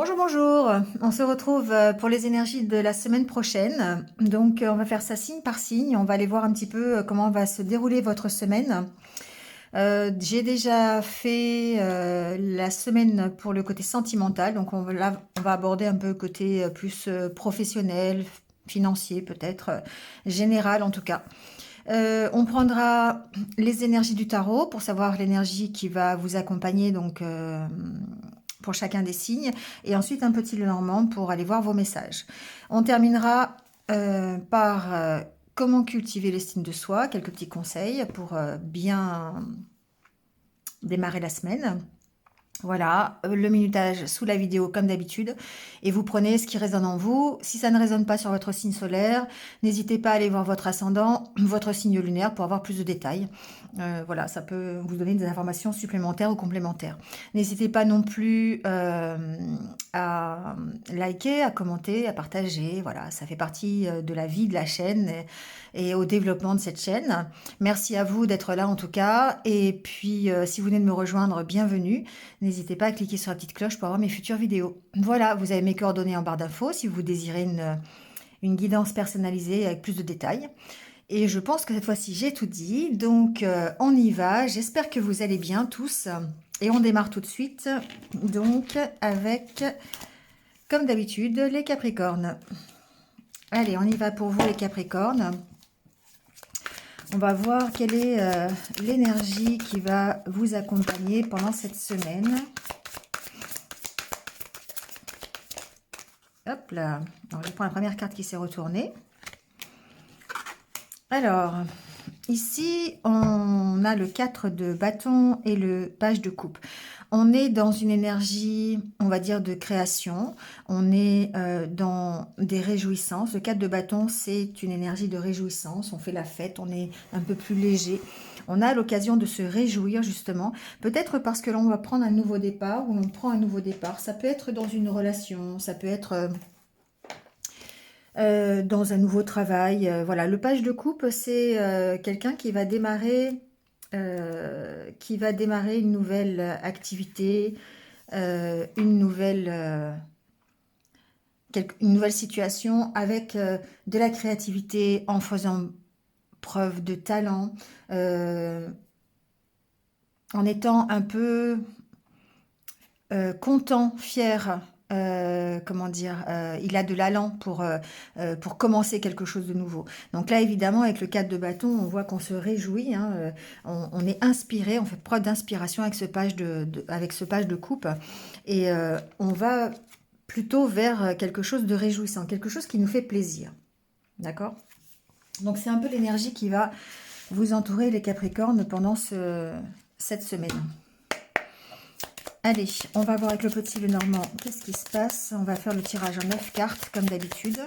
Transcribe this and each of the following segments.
Bonjour, bonjour. On se retrouve pour les énergies de la semaine prochaine. Donc, on va faire ça signe par signe. On va aller voir un petit peu comment va se dérouler votre semaine. J'ai déjà fait la semaine pour le côté sentimental. Donc, on va aborder un peu le côté plus professionnel, financier peut-être, général en tout cas. On prendra les énergies du tarot pour savoir l'énergie qui va vous accompagner donc pour chacun des signes et ensuite un petit Lenormand pour aller voir vos messages. On terminera par comment cultiver l'estime de soi, quelques petits conseils pour bien démarrer la semaine. Voilà, le minutage sous la vidéo comme d'habitude. Et vous prenez ce qui résonne en vous. Si ça ne résonne pas sur votre signe solaire, n'hésitez pas à aller voir votre ascendant, votre signe lunaire pour avoir plus de détails. Voilà, ça peut vous donner des informations supplémentaires ou complémentaires. N'hésitez pas non plus à liker, à commenter, à partager. Voilà, ça fait partie de la vie de la chaîne et au développement de cette chaîne. Merci à vous d'être là en tout cas. Et puis, si vous venez de me rejoindre, bienvenue. N'hésitez pas à cliquer sur la petite cloche pour avoir mes futures vidéos. Voilà, vous avez mes coordonnées en barre d'infos si vous désirez une guidance personnalisée avec plus de détails. Et je pense que cette fois-ci, j'ai tout dit. Donc, on y va. J'espère que vous allez bien tous. Et on démarre tout de suite. Donc, avec, comme d'habitude, les Capricornes. Allez, on y va pour vous, les Capricornes. On va voir quelle est l'énergie qui va vous accompagner pendant cette semaine. Hop là. Alors, je prends la première carte qui s'est retournée. Alors, ici, on a le 4 de bâton et le page de coupe. On est dans une énergie, on va dire, de création. On est dans des réjouissances. Le 4 de bâton, c'est une énergie de réjouissance. On fait la fête, on est un peu plus léger. On a l'occasion de se réjouir, justement. Peut-être parce que l'on va prendre un nouveau départ ou l'on prend un nouveau départ. Ça peut être dans une relation, ça peut être dans un nouveau travail. Voilà, le page de coupe, c'est quelqu'un qui va démarrer une nouvelle activité, une nouvelle situation avec de la créativité en faisant preuve de talent, en étant un peu content, fier, comment dire, il a de l'allant pour commencer quelque chose de nouveau. Donc là, évidemment, avec le 4 de bâton, on voit qu'on se réjouit, hein, on est inspiré, on fait preuve d'inspiration avec avec ce page de coupe, et on va plutôt vers quelque chose de réjouissant, quelque chose qui nous fait plaisir. D'accord? Donc c'est un peu l'énergie qui va vous entourer, les Capricornes, pendant cette semaine. Allez, on va voir avec le petit Lenormand qu'est-ce qui se passe. On va faire le tirage en 9 cartes, comme d'habitude.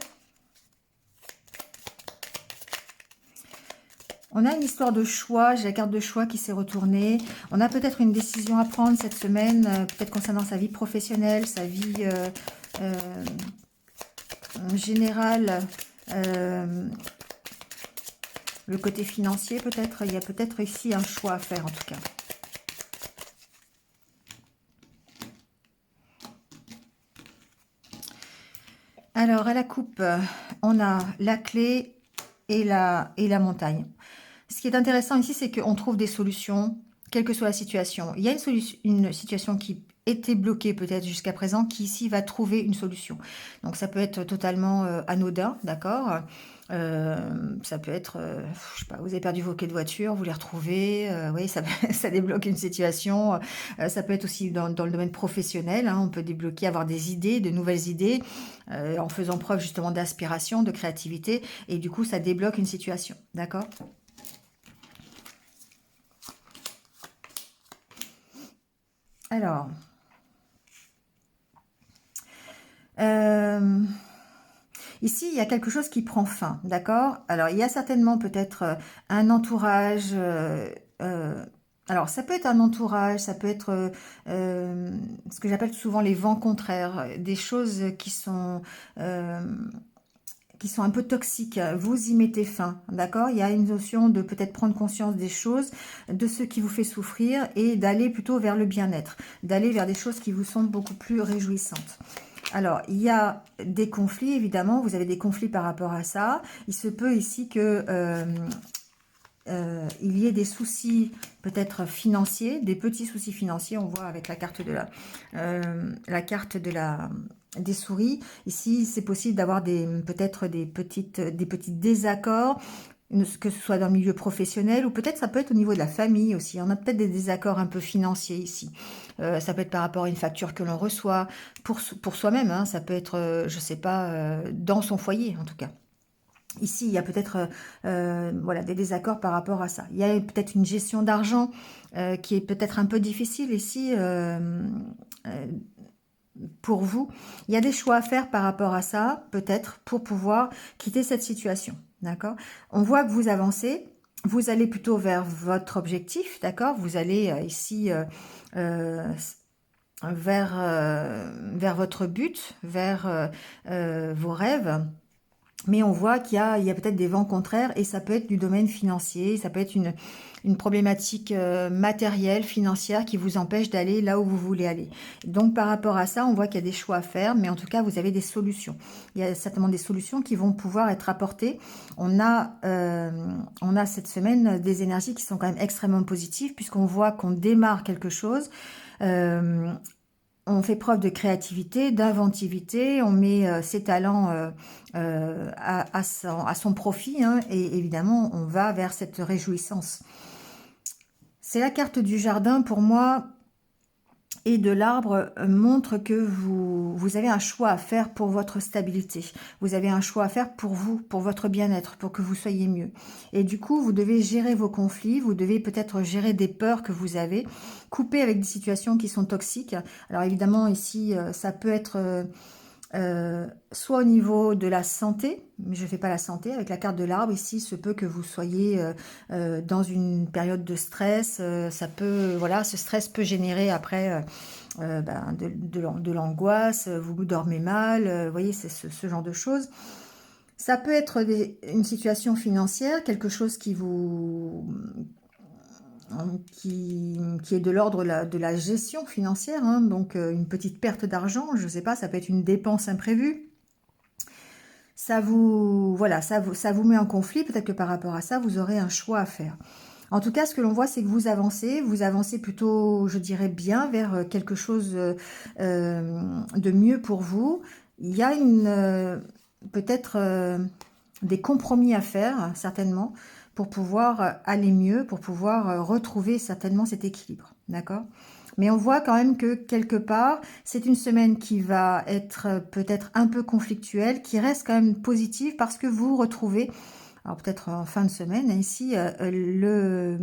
On a une histoire de choix, j'ai la carte de choix qui s'est retournée. On a peut-être une décision à prendre cette semaine, peut-être concernant sa vie professionnelle, sa vie générale, le côté financier peut-être. Il y a peut-être ici un choix à faire en tout cas. Alors, à la coupe, on a la clé et la montagne. Ce qui est intéressant ici, c'est qu'on trouve des solutions, quelle que soit la situation. Il y a une situation qui était bloquée peut-être jusqu'à présent, qui ici va trouver une solution. Donc, ça peut être totalement anodin, d'accord. Ça peut être, je sais pas, vous avez perdu vos clés de voiture, vous les retrouvez, oui, ça débloque une situation. Ça peut être aussi dans le domaine professionnel, hein, on peut débloquer, avoir des idées, de nouvelles idées, en faisant preuve justement d'inspiration, de créativité, et du coup, ça débloque une situation, d'accord? Alors, ici, il y a quelque chose qui prend fin, d'accord? Alors, il y a certainement peut-être un entourage. Alors, ça peut être un entourage, ça peut être ce que j'appelle souvent les vents contraires, des choses qui sont qui sont un peu toxiques, vous y mettez fin, d'accord? Il y a une notion de peut-être prendre conscience des choses, de ce qui vous fait souffrir et d'aller plutôt vers le bien-être, d'aller vers des choses qui vous sont beaucoup plus réjouissantes. Alors, il y a des conflits, évidemment, vous avez des conflits par rapport à ça. Il se peut ici que il y ait des soucis peut-être financiers, des petits soucis financiers, on voit avec la carte de des souris. Ici, c'est possible d'avoir peut-être des petits désaccords, que ce soit dans le milieu professionnel ou peut-être ça peut être au niveau de la famille aussi. On a peut-être des désaccords un peu financiers ici. Ça peut être par rapport à une facture que l'on reçoit pour soi-même, hein. Ça peut être, je sais pas, dans son foyer en tout cas. Ici, il y a peut-être voilà, des désaccords par rapport à ça. Il y a peut-être une gestion d'argent qui est peut-être un peu difficile ici pour vous. Il y a des choix à faire par rapport à ça, peut-être, pour pouvoir quitter cette situation. D'accord? On voit que vous avancez. Vous allez plutôt vers votre objectif. D'accord? Vous allez ici vers votre but, vers vos rêves. Mais on voit qu'il y a peut-être des vents contraires et ça peut être du domaine financier, ça peut être une problématique matérielle, financière qui vous empêche d'aller là où vous voulez aller. Donc par rapport à ça, on voit qu'il y a des choix à faire, mais en tout cas, vous avez des solutions. Il y a certainement des solutions qui vont pouvoir être apportées. On a cette semaine des énergies qui sont quand même extrêmement positives puisqu'on voit qu'on démarre quelque chose. On fait preuve de créativité, d'inventivité, on met ses talents à son profit, hein, et évidemment, on va vers cette réjouissance. C'est la carte du jardin pour moi et de l'arbre montre que vous avez un choix à faire pour votre stabilité. Vous avez un choix à faire pour vous, pour votre bien-être, pour que vous soyez mieux. Et du coup, vous devez gérer vos conflits, vous devez peut-être gérer des peurs que vous avez, couper avec des situations qui sont toxiques. Alors évidemment, ici, ça peut être soit au niveau de la santé, mais je ne fais pas la santé, avec la carte de l'arbre, ici, il se peut que vous soyez dans une période de stress, ça peut, voilà, ce stress peut générer après de l'angoisse, vous dormez mal, vous voyez, c'est ce genre de choses. Ça peut être une situation financière, quelque chose qui est de l'ordre de la gestion financière, hein, donc une petite perte d'argent, je ne sais pas, ça peut être une dépense imprévue. Voilà, ça vous met en conflit, peut-être que par rapport à ça, vous aurez un choix à faire. En tout cas, ce que l'on voit, c'est que vous avancez plutôt, je dirais, bien vers quelque chose de mieux pour vous. Il y a peut-être des compromis à faire, certainement, pour pouvoir aller mieux, pour pouvoir retrouver certainement cet équilibre, d'accord? Mais on voit quand même que quelque part, c'est une semaine qui va être peut-être un peu conflictuelle, qui reste quand même positive parce que vous retrouvez, alors peut-être en fin de semaine, ici, le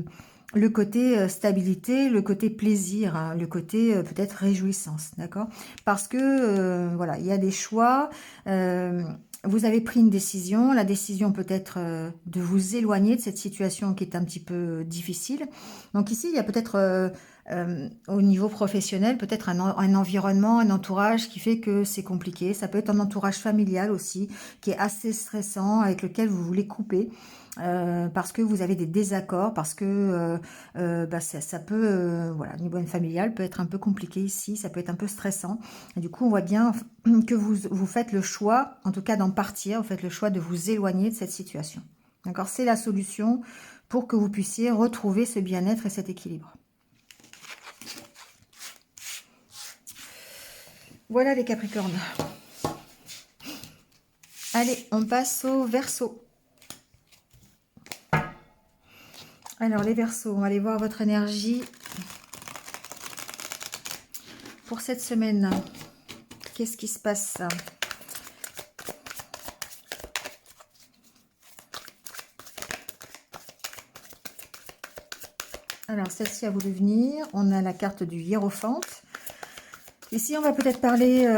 côté stabilité, le côté plaisir, hein, le côté peut-être réjouissance, d'accord? Parce que, voilà, il y a des choix, vous avez pris une décision, la décision peut-être de vous éloigner de cette situation qui est un petit peu difficile. Donc ici, il y a peut-être au niveau professionnel, peut-être un environnement, un entourage qui fait que c'est compliqué. Ça peut être un entourage familial aussi, qui est assez stressant, avec lequel vous voulez couper. Parce que vous avez des désaccords, parce que ça peut, voilà, au niveau familial, peut être un peu compliqué ici, ça peut être un peu stressant. Et du coup, on voit bien que vous faites le choix, en tout cas d'en partir, vous faites le choix de vous éloigner de cette situation. D'accord? C'est la solution pour que vous puissiez retrouver ce bien-être et cet équilibre. Voilà les Capricornes. Allez, on passe au Verseau. Alors les Verseaux, on va aller voir votre énergie pour cette semaine. Qu'est-ce qui se passe? Alors celle-ci a voulu venir. On a la carte du Hiérophante. Ici, on va peut-être parler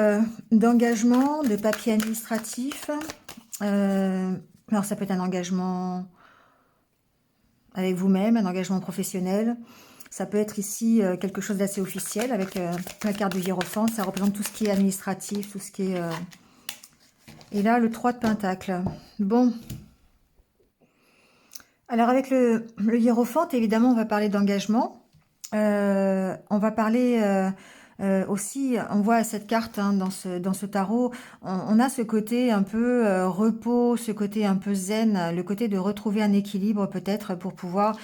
d'engagement, de papier administratif. Alors ça peut être un engagement avec vous-même, un engagement professionnel. Ça peut être ici quelque chose d'assez officiel avec la carte du Hiérophante. Ça représente tout ce qui est administratif, tout ce qui est Et là, le 3 de Pentacle. Bon, alors avec le hiérophante, évidemment, on va parler d'engagement. On va parler aussi, on voit cette carte hein, dans ce tarot, on a ce côté un peu repos, ce côté un peu zen, le côté de retrouver un équilibre peut-être pour pouvoir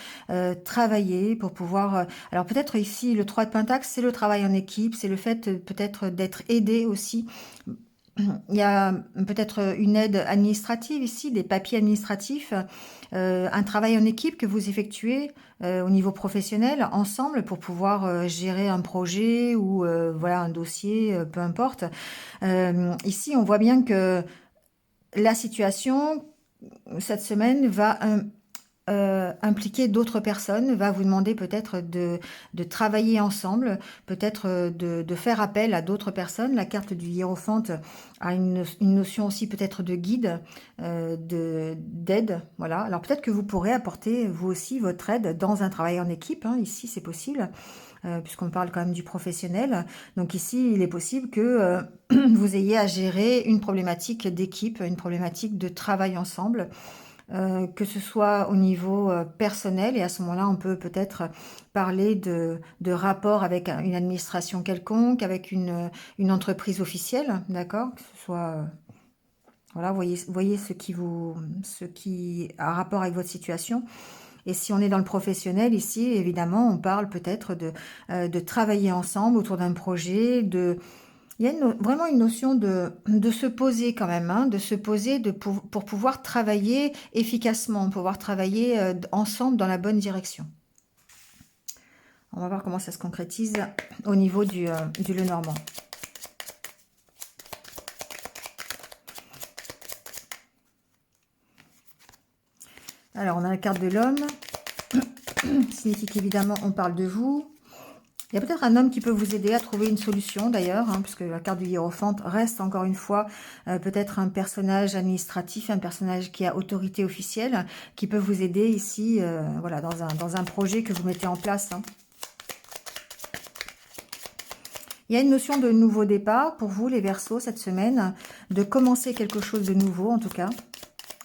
travailler, pour pouvoir... alors peut-être ici, le 3 de Pentacle, c'est le travail en équipe, c'est le fait peut-être d'être aidé aussi. Il y a peut-être une aide administrative ici, des papiers administratifs, un travail en équipe que vous effectuez au niveau professionnel ensemble pour pouvoir gérer un projet ou voilà un dossier, peu importe. Ici, on voit bien que la situation cette semaine va impliquer d'autres personnes, va vous demander peut-être de travailler ensemble, peut-être de faire appel à d'autres personnes. La carte du hiérophante a une notion aussi peut-être de guide, d'aide. Voilà. Alors peut-être que vous pourrez apporter vous aussi votre aide dans un travail en équipe. Hein. Ici, c'est possible. Puisqu'on parle quand même du professionnel. Donc ici, il est possible que vous ayez à gérer une problématique d'équipe, une problématique de travail ensemble. Que ce soit au niveau personnel, et à ce moment-là, on peut peut-être parler de rapport avec une administration quelconque, avec une entreprise officielle, d'accord? Que ce soit, voilà, voyez ce qui a rapport avec votre situation. Et si on est dans le professionnel, ici, évidemment, on parle peut-être de travailler ensemble autour d'un projet, il y a vraiment une notion de se poser quand même, hein, de se poser pour pouvoir travailler efficacement, pouvoir travailler ensemble dans la bonne direction. On va voir comment ça se concrétise au niveau du Lenormand. Alors, on a la carte de l'homme, signifie qu'évidemment, on parle de vous. Il y a peut-être un homme qui peut vous aider à trouver une solution d'ailleurs, hein, puisque la carte du hiérophante reste encore une fois peut-être un personnage administratif, un personnage qui a autorité officielle, qui peut vous aider ici, voilà, dans un projet que vous mettez en place. Hein. Il y a une notion de nouveau départ pour vous, les Verseaux, cette semaine, de commencer quelque chose de nouveau en tout cas.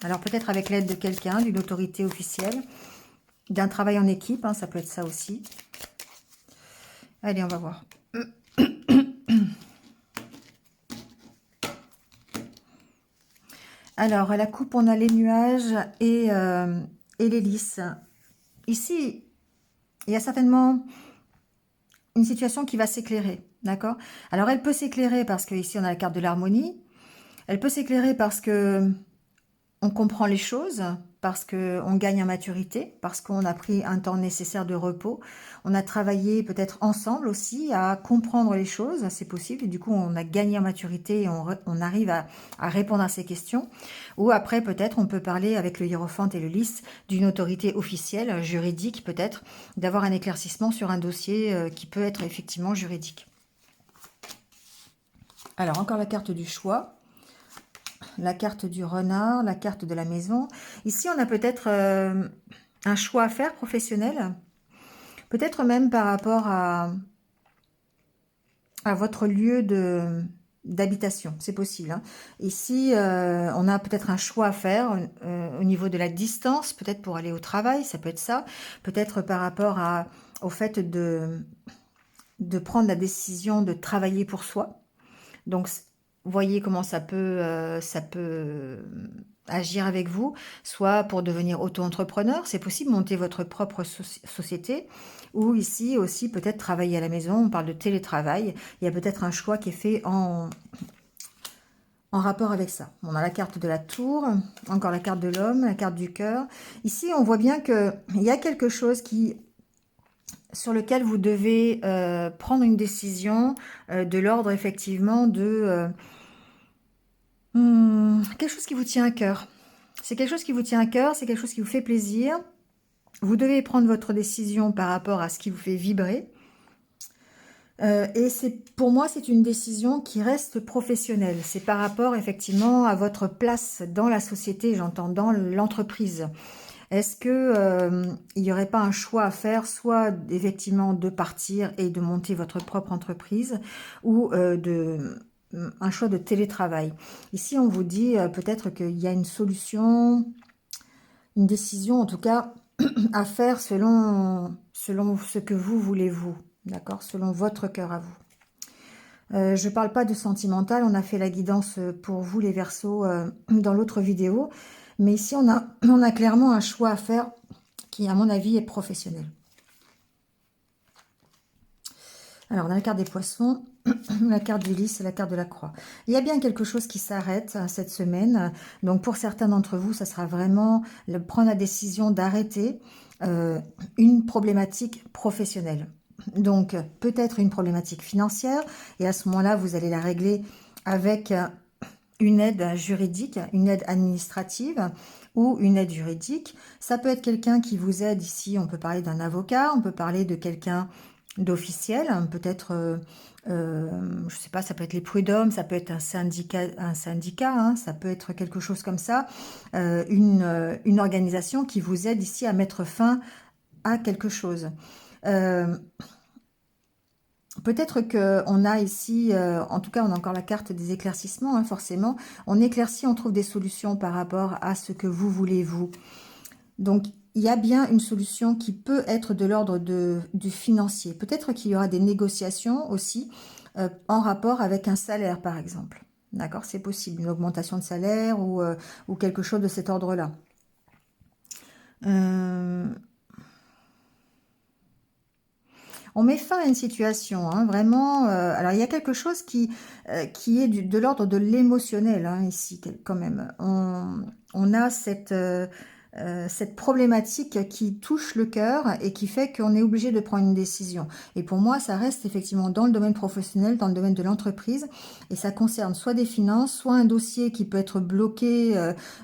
Alors peut-être avec l'aide de quelqu'un, d'une autorité officielle, d'un travail en équipe, hein, ça peut être ça aussi. Allez, on va voir. Alors, à la coupe, on a les nuages et les lys. Ici, il y a certainement une situation qui va s'éclairer, d'accord? Alors, elle peut s'éclairer parce que ici, on a la carte de l'harmonie. Elle peut s'éclairer parce que on comprend les choses, parce qu'on gagne en maturité, parce qu'on a pris un temps nécessaire de repos. On a travaillé peut-être ensemble aussi à comprendre les choses, c'est possible. Et du coup, on a gagné en maturité et on arrive à répondre à ces questions. Ou après, peut-être, on peut parler avec le hiérophante et le lys d'une autorité officielle, juridique peut-être, d'avoir un éclaircissement sur un dossier qui peut être effectivement juridique. Alors, encore la carte du choix. La carte du renard, la carte de la maison. Ici, on a peut-être un choix à faire professionnel. Peut-être même par rapport à votre lieu d'habitation. C'est possible. Hein. Ici, on a peut-être un choix à faire au niveau de la distance, peut-être pour aller au travail, ça peut être ça. Peut-être par rapport au fait de prendre la décision de travailler pour soi. Donc, voyez comment ça peut agir avec vous, soit pour devenir auto-entrepreneur, c'est possible, monter votre propre société, ou ici aussi peut-être travailler à la maison, on parle de télétravail, il y a peut-être un choix qui est fait en rapport avec ça. On a la carte de la tour, encore la carte de l'homme, la carte du cœur. Ici, on voit bien qu'il y a quelque chose sur lequel vous devez prendre une décision de l'ordre effectivement de... quelque chose qui vous tient à cœur. C'est quelque chose qui vous tient à cœur, c'est quelque chose qui vous fait plaisir. Vous devez prendre votre décision par rapport à ce qui vous fait vibrer. Et pour moi, c'est une décision qui reste professionnelle. C'est par rapport effectivement à votre place dans la société, j'entends dans l'entreprise. Est-ce que il n'y aurait pas un choix à faire, soit effectivement de partir et de monter votre propre entreprise, ou un choix de télétravail. Ici, on vous dit peut-être qu'il y a une solution, une décision en tout cas à faire selon ce que vous voulez vous, d'accord, selon votre cœur à vous. Je ne parle pas de sentimental, on a fait la guidance pour vous les Verseaux dans l'autre vidéo, mais ici on a clairement un choix à faire qui à mon avis est professionnel. Alors on a la carte des poissons, la carte du lys et la carte de la croix. Il y a bien quelque chose qui s'arrête cette semaine, donc pour certains d'entre vous ça sera vraiment prendre la décision d'arrêter une problématique professionnelle. Donc, peut-être une problématique financière, et à ce moment-là, vous allez la régler avec une aide juridique, une aide administrative ou une aide juridique. Ça peut être quelqu'un qui vous aide ici, on peut parler d'un avocat, on peut parler de quelqu'un d'officiel, peut-être, je sais pas, ça peut être les prud'hommes, ça peut être un syndicat, hein, ça peut être quelque chose comme ça, une organisation qui vous aide ici à mettre fin à quelque chose. Peut-être qu'on a ici, en tout cas on a encore la carte des éclaircissements, hein, forcément. On éclaircit, on trouve des solutions par rapport à ce que vous voulez vous. Donc il y a bien une solution qui peut être de l'ordre du financier. Peut-être qu'il y aura des négociations aussi en rapport avec un salaire par exemple. D'accord, c'est possible, une augmentation de salaire ou quelque chose de cet ordre-là. On met fin à une situation, hein, vraiment. Alors, il y a quelque chose qui est de l'ordre de l'émotionnel, hein, ici, quand même. On a cette problématique qui touche le cœur et qui fait qu'on est obligé de prendre une décision. Et pour moi, ça reste effectivement dans le domaine professionnel, dans le domaine de l'entreprise. Et ça concerne soit des finances, soit un dossier qui peut être bloqué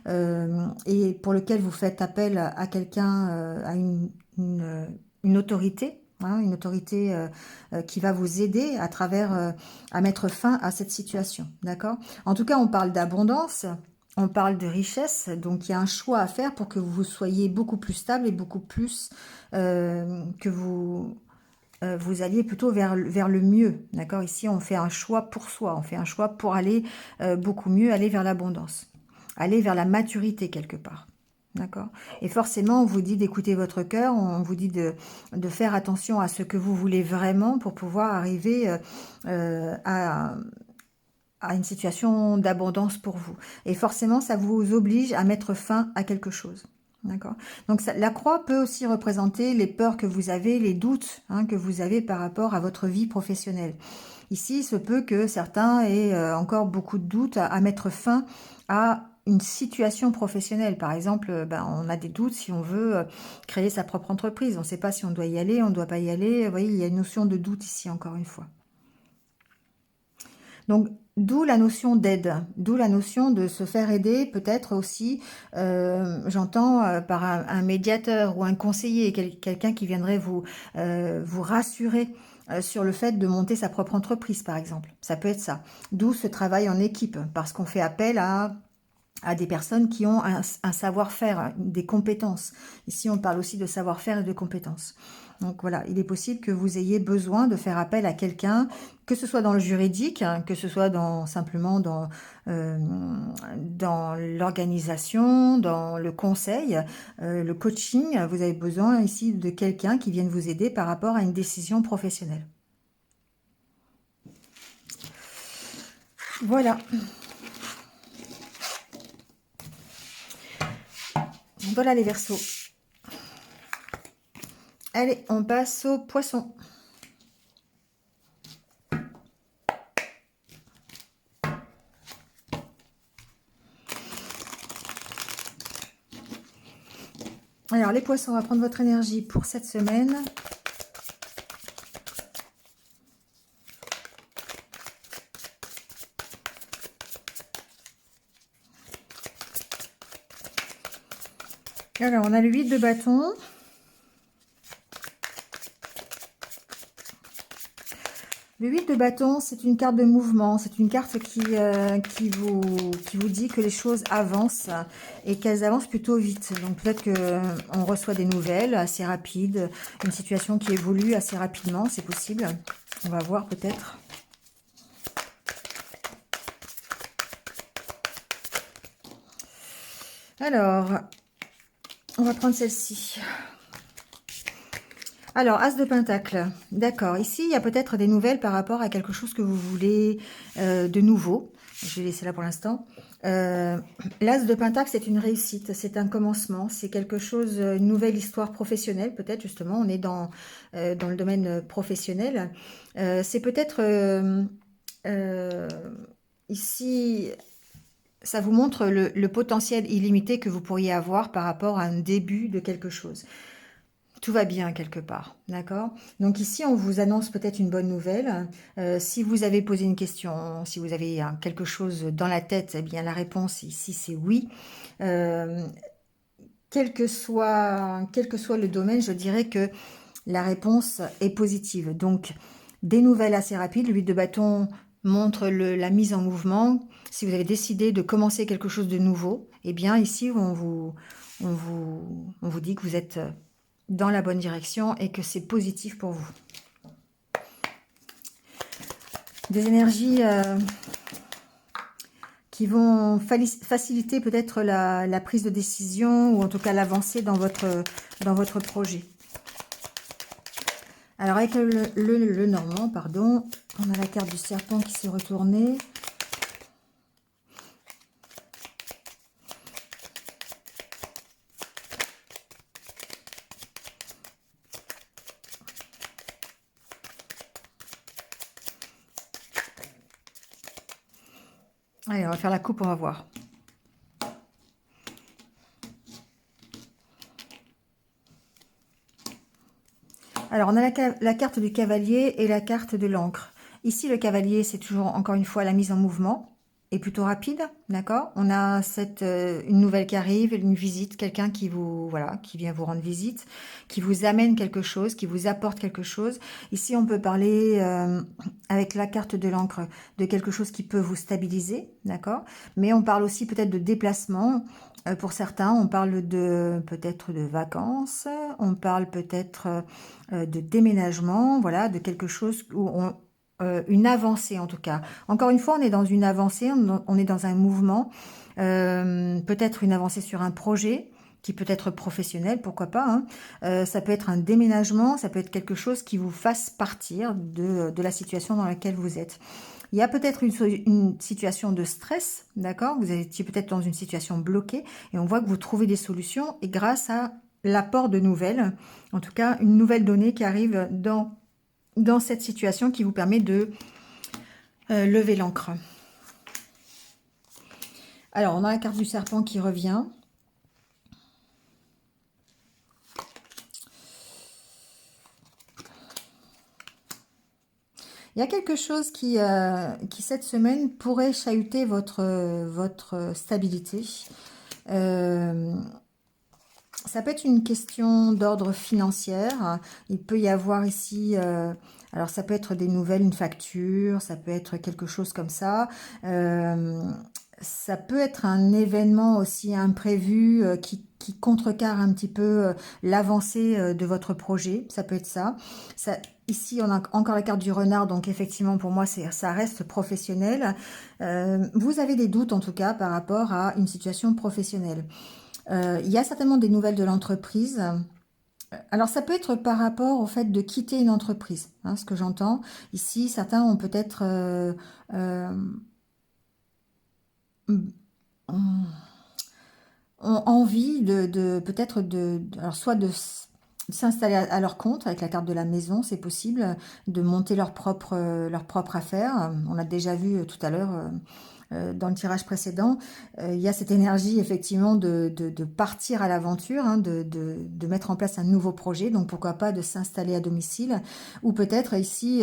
et pour lequel vous faites appel à quelqu'un, à une autorité. Hein, une autorité qui va vous aider à travers à mettre fin à cette situation, d'accord? En tout cas, on parle d'abondance, on parle de richesse, donc il y a un choix à faire pour que vous soyez beaucoup plus stable et beaucoup plus que vous alliez plutôt vers le mieux, d'accord? Ici, on fait un choix pour soi, on fait un choix pour aller beaucoup mieux, aller vers l'abondance, aller vers la maturité quelque part. D'accord. Et forcément, on vous dit d'écouter votre cœur, on vous dit de faire attention à ce que vous voulez vraiment pour pouvoir arriver à une situation d'abondance pour vous. Et forcément, ça vous oblige à mettre fin à quelque chose. D'accord. Donc la croix peut aussi représenter les peurs que vous avez, les doutes hein, que vous avez par rapport à votre vie professionnelle. Ici, il se peut que certains aient encore beaucoup de doutes à mettre fin à une situation professionnelle. Par exemple, on a des doutes si on veut créer sa propre entreprise. On ne sait pas si on doit y aller, on ne doit pas y aller. Vous voyez, il y a une notion de doute ici, encore une fois. Donc, d'où la notion d'aide, d'où la notion de se faire aider, peut-être aussi, j'entends, par un médiateur ou un conseiller, quelqu'un qui viendrait vous rassurer sur le fait de monter sa propre entreprise, par exemple. Ça peut être ça. D'où ce travail en équipe, parce qu'on fait appel à des personnes qui ont un savoir-faire, des compétences. Ici, on parle aussi de savoir-faire et de compétences. Donc voilà, il est possible que vous ayez besoin de faire appel à quelqu'un, que ce soit dans le juridique, hein, que ce soit simplement dans l'organisation, dans le conseil, le coaching. Vous avez besoin ici de quelqu'un qui vienne vous aider par rapport à une décision professionnelle. Voilà. Voilà les Verseaux. Allez, on passe aux Poissons. Alors les Poissons, on va prendre votre énergie pour cette semaine. Alors, on a le 8 de bâton. Le 8 de bâton, c'est une carte de mouvement. C'est une carte qui vous dit que les choses avancent et qu'elles avancent plutôt vite. Donc, peut-être qu'on reçoit des nouvelles assez rapides, une situation qui évolue assez rapidement, c'est possible. On va voir peut-être. Alors, on va prendre celle-ci. Alors, As de Pentacle, d'accord. Ici, il y a peut-être des nouvelles par rapport à quelque chose que vous voulez de nouveau. Je vais laisser là pour l'instant. L'As de Pentacle, c'est une réussite, c'est un commencement, c'est quelque chose, une nouvelle histoire professionnelle, peut-être justement. On est dans le domaine professionnel. C'est peut-être ici, ça vous montre le potentiel illimité que vous pourriez avoir par rapport à un début de quelque chose. Tout va bien quelque part, d'accord? Donc ici, on vous annonce peut-être une bonne nouvelle. Si vous avez posé une question, si vous avez quelque chose dans la tête, eh bien la réponse ici, c'est oui. Euh, quel que soit le domaine, je dirais que la réponse est positive. Donc, des nouvelles assez rapides. Le 8 de bâton montre la mise en mouvement. Si vous avez décidé de commencer quelque chose de nouveau, eh bien ici, on vous dit que vous êtes dans la bonne direction et que c'est positif pour vous. Des énergies qui vont faciliter peut-être la prise de décision ou en tout cas l'avancée dans votre projet. Alors avec le normand, pardon, on a la carte du serpent qui s'est retournée. Allez, on va faire la coupe, on va voir. Alors, on a la carte du cavalier et la carte de l'encre. Ici, le cavalier, c'est toujours, encore une fois, la mise en mouvement et plutôt rapide, d'accord? On a une nouvelle qui arrive, une visite, quelqu'un qui voilà, qui vient vous rendre visite, qui vous amène quelque chose, qui vous apporte quelque chose. Ici, on peut parler, avec la carte de l'encre, de quelque chose qui peut vous stabiliser, d'accord? Mais on parle aussi peut-être de déplacement. Pour certains, on parle peut-être de vacances, on parle peut-être de déménagement, voilà, de quelque chose où une avancée en tout cas. Encore une fois, on est dans une avancée, on est dans un mouvement, peut-être une avancée sur un projet qui peut être professionnel, pourquoi pas, hein. Ça peut être un déménagement, ça peut être quelque chose qui vous fasse partir de la situation dans laquelle vous êtes. Il y a peut-être une situation de stress, d'accord? Vous étiez peut-être dans une situation bloquée et on voit que vous trouvez des solutions et grâce à l'apport de nouvelles, en tout cas une nouvelle donnée qui arrive dans cette situation qui vous permet de lever l'ancre. Alors, on a la carte du serpent qui revient. Il y a quelque chose qui cette semaine, pourrait chahuter votre stabilité. Ça peut être une question d'ordre financier. Il peut y avoir ici, alors ça peut être des nouvelles, une facture, ça peut être quelque chose comme ça. Ça peut être un événement aussi imprévu qui contrecarre un petit peu l'avancée de votre projet. Ça peut être ça. Ici, on a encore la carte du renard, donc effectivement, pour moi, ça reste professionnel. Vous avez des doutes, en tout cas, par rapport à une situation professionnelle. Il y a certainement des nouvelles de l'entreprise. Alors, ça peut être par rapport au fait de quitter une entreprise, hein, ce que j'entends. Ici, certains ont peut-être ont envie peut-être alors soit de s'installer à leur compte avec la carte de la maison, c'est possible, de monter leur propre affaire. On a déjà vu tout à l'heure dans le tirage précédent, il y a cette énergie effectivement de partir à l'aventure, hein, de mettre en place un nouveau projet, donc pourquoi pas de s'installer à domicile, ou peut-être ici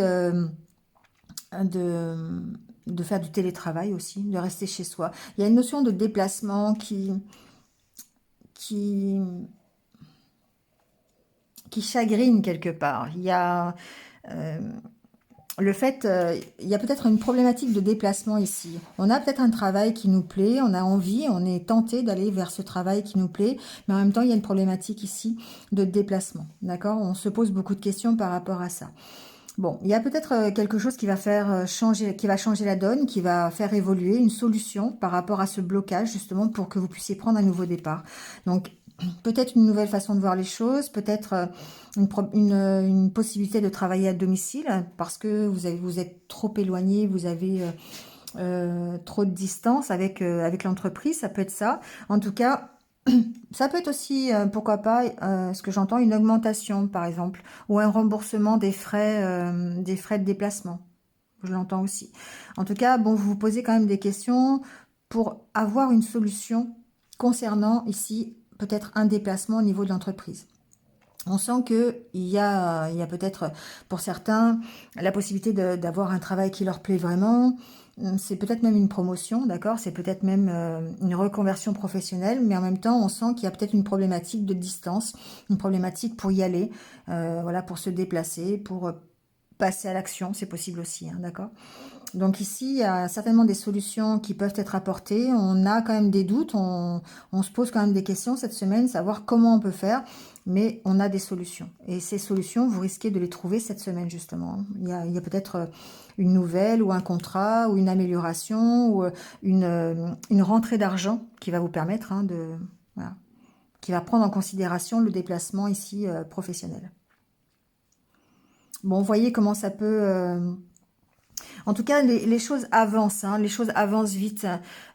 de faire du télétravail aussi, de rester chez soi. Il y a une notion de déplacement qui, qui chagrine quelque part. Il y a le fait, il y a peut-être une problématique de déplacement ici. On a peut-être un travail qui nous plaît, on a envie, on est tenté d'aller vers ce travail qui nous plaît, mais en même temps, il y a une problématique ici de déplacement. D'accord? On se pose beaucoup de questions par rapport à ça. Bon, il y a peut-être quelque chose qui va faire changer, qui va changer la donne, qui va faire évoluer une solution par rapport à ce blocage, justement, pour que vous puissiez prendre un nouveau départ. Donc, peut-être une nouvelle façon de voir les choses, peut-être une possibilité de travailler à domicile, parce que vous êtes trop éloigné, vous avez trop de distance avec l'entreprise, ça peut être ça. En tout cas, ça peut être aussi, pourquoi pas, ce que j'entends, une augmentation, par exemple, ou un remboursement des frais de déplacement. Je l'entends aussi. En tout cas, bon, vous vous posez quand même des questions pour avoir une solution concernant ici peut-être un déplacement au niveau de l'entreprise. On sent il y a peut-être pour certains la possibilité d'avoir un travail qui leur plaît vraiment. C'est peut-être même une promotion, d'accord? C'est peut-être même une reconversion professionnelle, mais en même temps, on sent qu'il y a peut-être une problématique de distance, une problématique pour y aller, voilà, pour se déplacer, pour passer à l'action, c'est possible aussi, hein, d'accord? Donc ici, il y a certainement des solutions qui peuvent être apportées. On a quand même des doutes, on se pose quand même des questions cette semaine, savoir comment on peut faire, mais on a des solutions. Et ces solutions, vous risquez de les trouver cette semaine justement. Il y a peut-être une nouvelle ou un contrat ou une amélioration ou une rentrée d'argent qui va vous permettre voilà, qui va prendre en considération le déplacement ici professionnel. Bon, vous voyez comment ça peut... En tout cas, les choses avancent, hein, les choses avancent vite.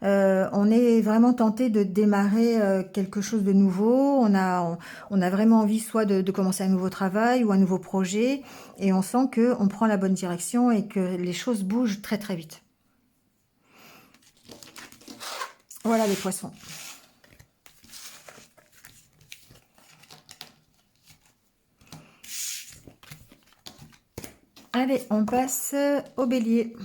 On est vraiment tenté de démarrer quelque chose de nouveau. On a vraiment envie soit de commencer un nouveau travail ou un nouveau projet, et on sent que on prend la bonne direction et que les choses bougent très très vite. Voilà les poissons. Allez, on passe au bélier.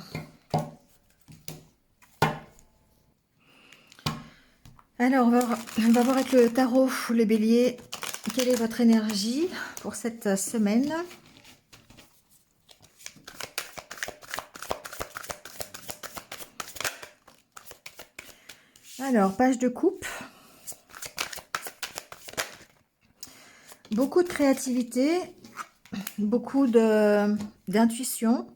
Alors, on va voir avec le tarot, les béliers, quelle est votre énergie pour cette semaine? Alors, page de coupe. Beaucoup de créativité, beaucoup d'intuition,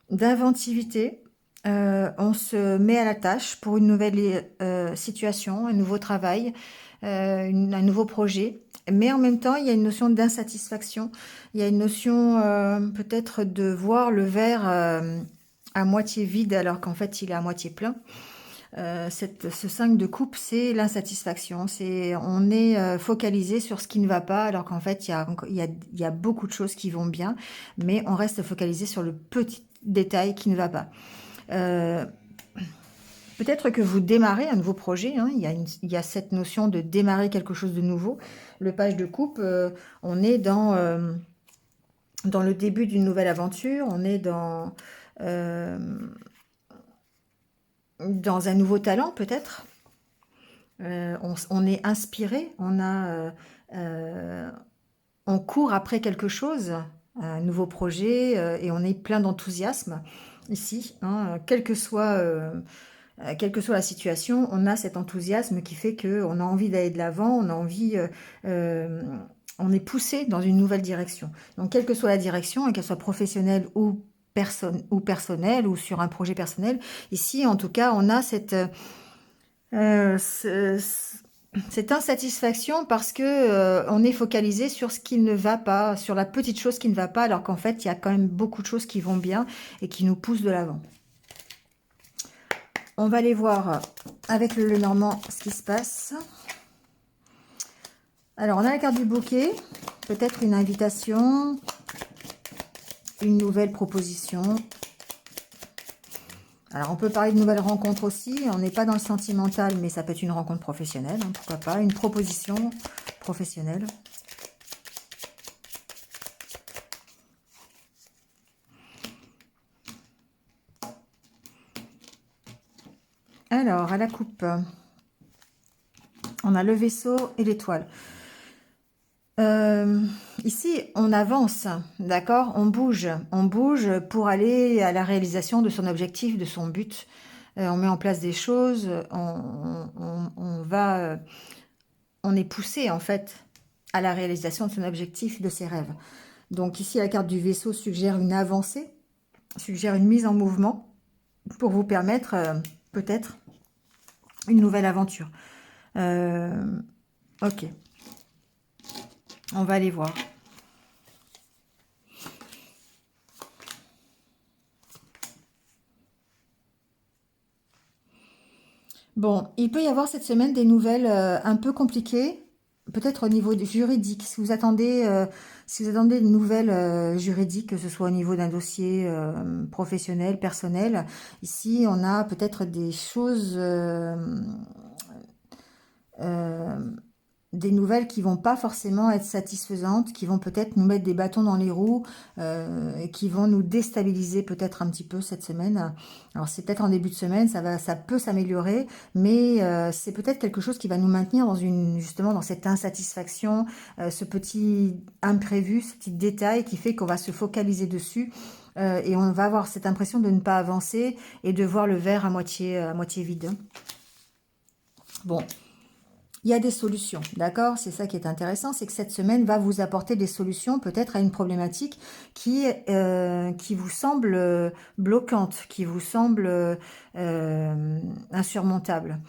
d'inventivité. On se met à la tâche pour une nouvelle situation, un nouveau travail, un nouveau projet. Mais en même temps, il y a une notion d'insatisfaction. Il y a une notion peut-être de voir le verre à moitié vide alors qu'en fait il est à moitié plein. Ce 5 de coupe, c'est l'insatisfaction. On est focalisé sur ce qui ne va pas, alors qu'en fait, il y a beaucoup de choses qui vont bien, mais on reste focalisé sur le petit détail qui ne va pas. Euh, Peut-être que vous démarrez un nouveau projet, hein, il y a cette notion de démarrer quelque chose de nouveau. Le page de coupe, on est dans le début d'une nouvelle aventure, on est dans un nouveau talent peut-être. On est inspiré, on court après quelque chose, un nouveau projet, et on est plein d'enthousiasme ici, hein, quelle que soit la situation, on a cet enthousiasme qui fait qu'on a envie d'aller de l'avant, euh, on est poussé dans une nouvelle direction. Donc, quelle que soit la direction, et qu'elle soit professionnelle ou personnelle, ou sur un projet personnel, ici, en tout cas, on a euh, ce- cette insatisfaction parce que on est focalisé sur ce qui ne va pas, sur la petite chose qui ne va pas, alors qu'en fait, il y a quand même beaucoup de choses qui vont bien et qui nous poussent de l'avant. On va aller voir avec le Lenormand ce qui se passe. Alors, on a la carte du bouquet, peut-être une invitation, une nouvelle proposition. Alors, on peut parler de nouvelles rencontres aussi. On n'est pas dans le sentimental, mais ça peut être une rencontre professionnelle, hein, pourquoi pas. Une proposition professionnelle. Alors, à la coupe, on a le vaisseau et l'étoile. Ici, on avance, d'accord? On bouge pour aller à la réalisation de son objectif, de son but. On met en place des choses, on est poussé en fait à la réalisation de son objectif, de ses rêves. Donc ici, la carte du vaisseau suggère une avancée, suggère une mise en mouvement pour vous permettre peut-être une nouvelle aventure. Ok, on va aller voir. Bon, il peut y avoir cette semaine des nouvelles un peu compliquées, peut-être au niveau juridique. Si vous attendez une nouvelle juridique, que ce soit au niveau d'un dossier professionnel, personnel, ici on a peut-être des choses, euh, des nouvelles qui vont pas forcément être satisfaisantes, qui vont peut-être nous mettre des bâtons dans les roues et qui vont nous déstabiliser peut-être un petit peu cette semaine. Alors c'est peut-être en début de semaine, ça peut s'améliorer, mais c'est peut-être quelque chose qui va nous maintenir justement dans cette insatisfaction, ce petit imprévu, ce petit détail qui fait qu'on va se focaliser dessus. Et on va avoir cette impression de ne pas avancer et de voir le verre à moitié vide. Bon, il y a des solutions, d'accord? C'est ça qui est intéressant, c'est que cette semaine va vous apporter des solutions peut-être à une problématique qui vous semble bloquante, qui vous semble insurmontable.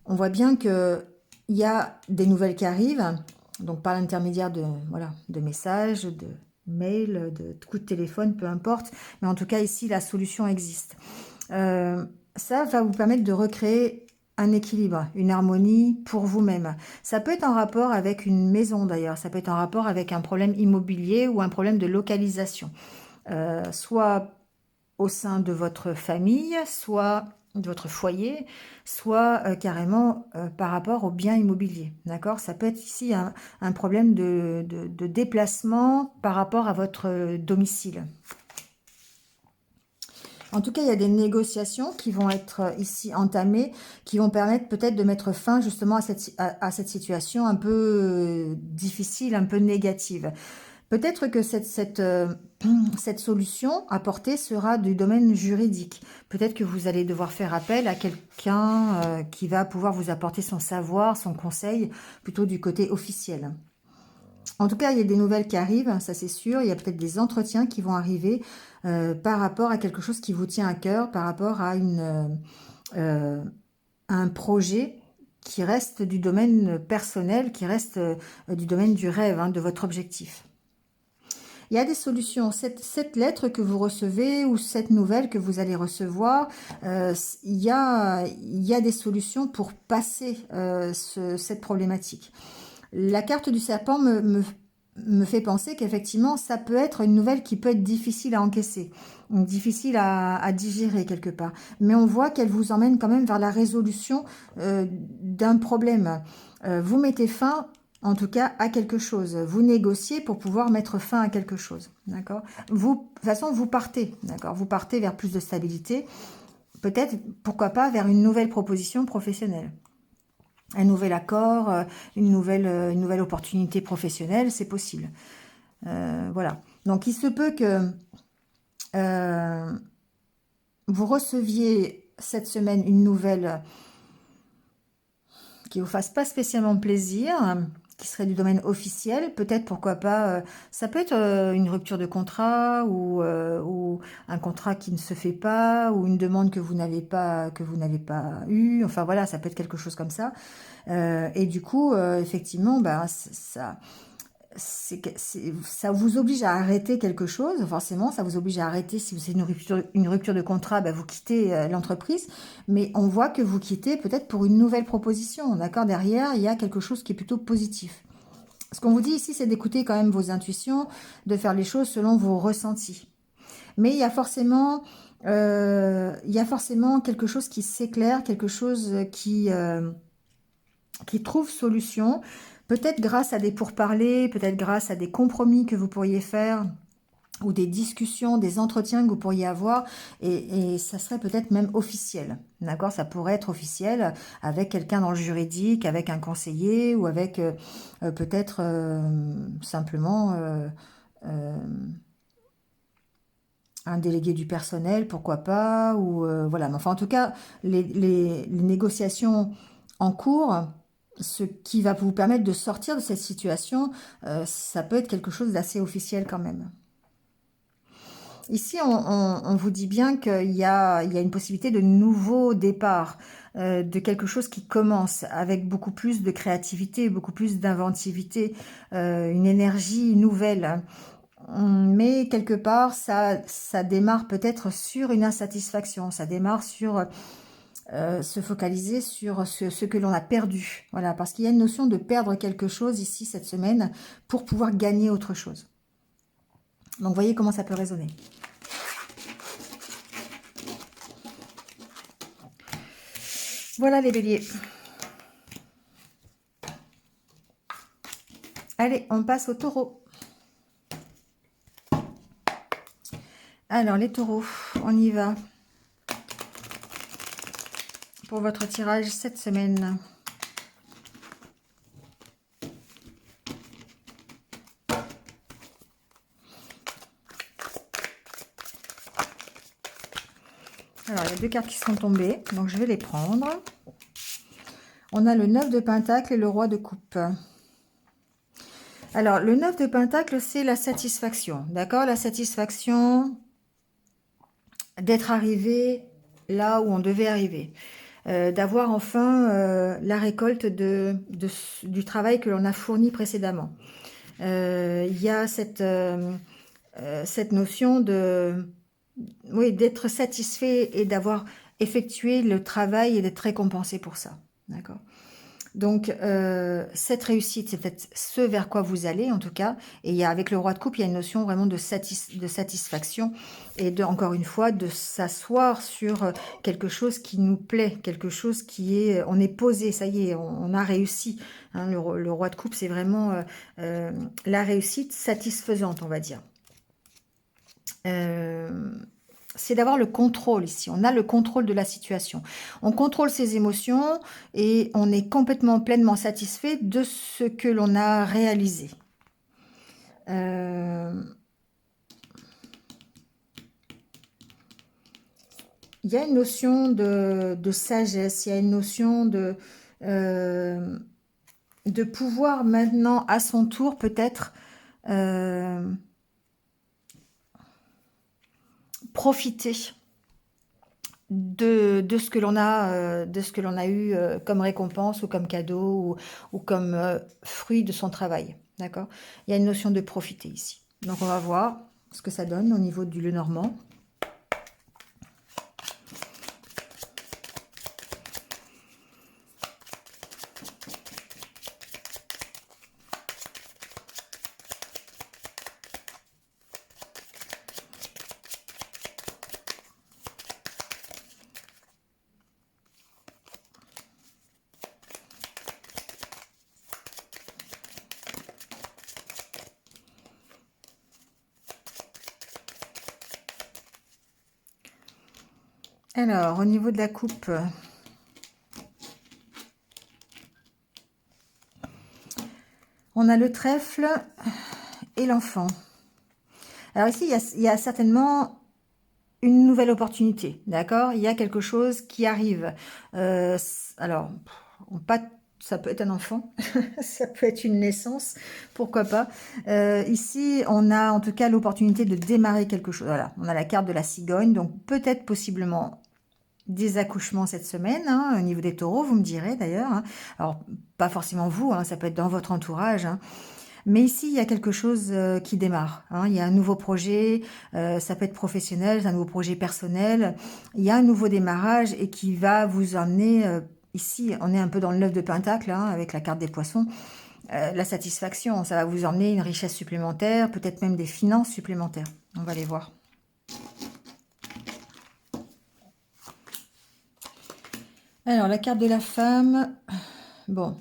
On voit bien que il y a des nouvelles qui arrivent, donc par l'intermédiaire de messages, de mails, de coups de téléphone, peu importe. Mais en tout cas, ici, la solution existe. Ça va vous permettre de recréer un équilibre, une harmonie pour vous-même. Ça peut être en rapport avec une maison d'ailleurs, ça peut être en rapport avec un problème immobilier ou un problème de localisation, soit au sein de votre famille, soit de votre foyer, soit carrément par rapport au bien immobilier. D'accord? Ça peut être ici un problème de déplacement par rapport à votre domicile. En tout cas, il y a des négociations qui vont être ici entamées, qui vont permettre peut-être de mettre fin justement à cette situation un peu difficile, un peu négative. Peut-être que cette solution apportée sera du domaine juridique. Peut-être que vous allez devoir faire appel à quelqu'un qui va pouvoir vous apporter son savoir, son conseil, plutôt du côté officiel. En tout cas, il y a des nouvelles qui arrivent, ça c'est sûr. Il y a peut-être des entretiens qui vont arriver par rapport à quelque chose qui vous tient à cœur, par rapport à un projet qui reste du domaine personnel, qui reste du domaine du rêve, hein, de votre objectif. Il y a des solutions. Cette lettre que vous recevez ou cette nouvelle que vous allez recevoir, il y a des solutions pour passer cette problématique. La carte du serpent me fait penser qu'effectivement, ça peut être une nouvelle qui peut être difficile à encaisser, difficile à digérer quelque part. Mais on voit qu'elle vous emmène quand même vers la résolution d'un problème. Vous mettez fin, en tout cas, à quelque chose. Vous négociez pour pouvoir mettre fin à quelque chose. D'accord? De toute façon, vous partez. D'accord? Vous partez vers plus de stabilité. Peut-être, pourquoi pas, vers une nouvelle proposition professionnelle. Un nouvel accord, une nouvelle opportunité professionnelle, c'est possible. Voilà. Donc, il se peut que vous receviez cette semaine une nouvelle qui vous fasse pas spécialement plaisir, qui serait du domaine officiel, peut-être, pourquoi pas, ça peut être une rupture de contrat ou un contrat qui ne se fait pas, ou une demande que vous n'avez pas eue, enfin voilà, ça peut être quelque chose comme ça. Et du coup, effectivement, bah, ça vous oblige à arrêter quelque chose, forcément, ça vous oblige à arrêter. Si c'est une rupture de contrat, bah, vous quittez l'entreprise, mais on voit que vous quittez peut-être pour une nouvelle proposition, d'accord? Derrière, il y a quelque chose qui est plutôt positif. Ce qu'on vous dit ici, c'est d'écouter quand même vos intuitions, de faire les choses selon vos ressentis. Mais il y a forcément quelque chose qui s'éclaire, quelque chose qui trouve solution, peut-être grâce à des pourparlers, peut-être grâce à des compromis que vous pourriez faire, ou des discussions, des entretiens que vous pourriez avoir, et ça serait peut-être même officiel, d'accord? Ça pourrait être officiel avec quelqu'un dans le juridique, avec un conseiller, ou avec peut-être simplement un délégué du personnel, pourquoi pas, ou voilà. Mais enfin, en tout cas, les négociations en cours ce qui va vous permettre de sortir de cette situation, ça peut être quelque chose d'assez officiel quand même. Ici, on vous dit bien qu'il y a une possibilité de nouveau départ, de quelque chose qui commence avec beaucoup plus de créativité, beaucoup plus d'inventivité, une énergie nouvelle. Mais quelque part, ça démarre peut-être sur une insatisfaction, ça démarre sur se focaliser sur ce que l'on a perdu. Voilà, parce qu'il y a une notion de perdre quelque chose ici cette semaine pour pouvoir gagner autre chose. Donc, voyez comment ça peut résonner. Voilà les béliers. Allez, on passe aux taureaux. Alors, les taureaux, on y va. Pour votre tirage cette semaine. Alors, il y a 2 cartes qui sont tombées, donc je vais les prendre. On a le 9 de Pentacle et le Roi de Coupe. Alors, le 9 de Pentacle, c'est la satisfaction, d'accord? La satisfaction d'être arrivé là où on devait arriver. D'avoir enfin la récolte du travail que l'on a fourni précédemment. Il y a cette notion de, oui, d'être satisfait et d'avoir effectué le travail et d'être récompensé pour ça. D'accord? Donc, cette réussite, c'est peut-être ce vers quoi vous allez, en tout cas. Et avec le Roi de Coupe, il y a une notion vraiment de satisfaction et encore une fois, de s'asseoir sur quelque chose qui nous plaît, quelque chose qui est... On est posé, ça y est, on a réussi. Hein, le Roi de Coupe, c'est vraiment la réussite satisfaisante, on va dire. C'est d'avoir le contrôle ici. On a le contrôle de la situation. On contrôle ses émotions et on est complètement, pleinement satisfait de ce que l'on a réalisé. Il y a une notion de sagesse, il y a une notion de pouvoir maintenant, à son tour, peut-être... profiter de ce que l'on a eu comme récompense ou comme cadeau ou comme fruit de son travail. D'accord? Il y a une notion de profiter ici. Donc on va voir ce que ça donne au niveau du Lenormand. Alors, au niveau de la coupe, on a le trèfle et l'enfant. Alors ici, il y a certainement une nouvelle opportunité, d'accord? Il y a quelque chose qui arrive. Alors, pas, ça peut être un enfant, ça peut être une naissance, pourquoi pas. Ici, on a en tout cas l'opportunité de démarrer quelque chose. Voilà, on a la carte de la cigogne, donc peut-être possiblement des accouchements cette semaine, hein, au niveau des taureaux, vous me direz d'ailleurs. Hein. Alors, pas forcément vous, hein, ça peut être dans votre entourage. Hein. Mais ici, il y a quelque chose qui démarre. Hein. Il y a un nouveau projet, ça peut être professionnel, un nouveau projet personnel. Il y a un nouveau démarrage et qui va vous emmener, ici, on est un peu dans le 9 de Pentacle, hein, avec la carte des poissons, la satisfaction. Ça va vous emmener une richesse supplémentaire, peut-être même des finances supplémentaires. On va les voir. Alors, la carte de la femme, bon,